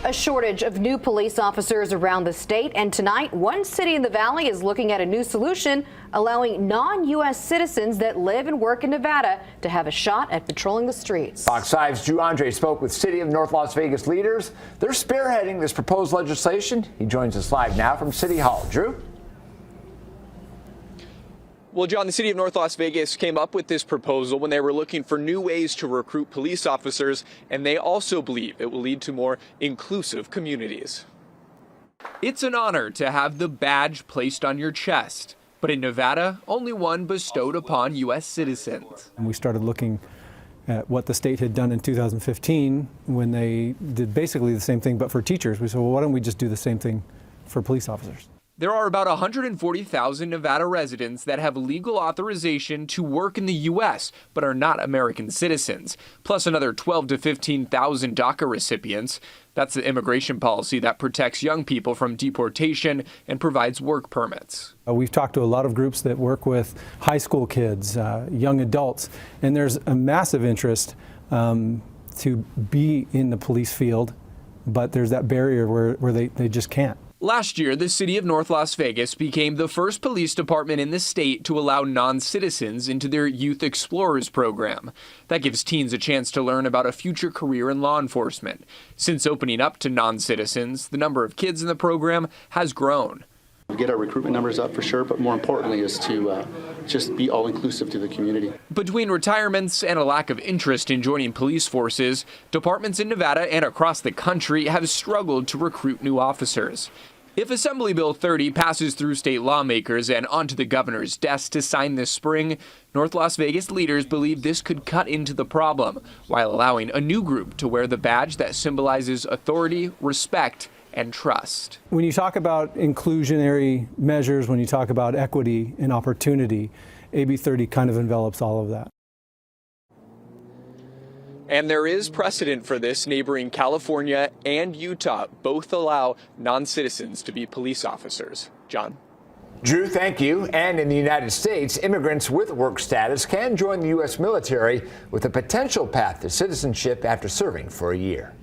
A shortage of new police officers around the state, and tonight, one city in the valley is looking at a new solution, allowing non-U.S. citizens that live and work in Nevada to have a shot at patrolling the streets. Fox 5's Drew Andre spoke with City of North Las Vegas leaders. They're spearheading this proposed legislation. He joins us live now from City Hall. Drew? Well, John, the city of North Las Vegas came up with this proposal when they were looking for new ways to recruit police officers, and they also believe it will lead to more inclusive communities. It's an honor to have the badge placed on your chest, but in Nevada, only one bestowed upon U.S. citizens. We started looking at what the state had done in 2015 when they did basically the same thing, but for teachers. We said, well, why don't we just do the same thing for police officers? There are about 140,000 Nevada residents that have legal authorization to work in the U.S., but are not American citizens, plus another 12,000 to 15,000 DACA recipients. That's the immigration policy that protects young people from deportation and provides work permits. We've talked to a lot of groups that work with high school kids, young adults, and there's a massive interest to be in the police field, but there's that barrier where they just can't. Last year, the city of North Las Vegas became the first police department in the state to allow non-citizens into their Youth Explorers program. That gives teens a chance to learn about a future career in law enforcement. Since opening up to non-citizens, the number of kids in the program has grown. We get our recruitment numbers up for sure, but more importantly is to just be all-inclusive to the community. Between retirements and a lack of interest in joining police forces, departments in Nevada and across the country have struggled to recruit new officers. If Assembly Bill 30 passes through state lawmakers and onto the governor's desk to sign this spring, North Las Vegas leaders believe this could cut into the problem while allowing a new group to wear the badge that symbolizes authority, respect, and trust. When you talk about inclusionary measures, when you talk about equity and opportunity, AB 30 kind of envelops all of that. And there is precedent for this. Neighboring California and Utah both allow non-citizens to be police officers. John? Drew, thank you. And in the United States, immigrants with work status can join the U.S. military with a potential path to citizenship after serving for a year.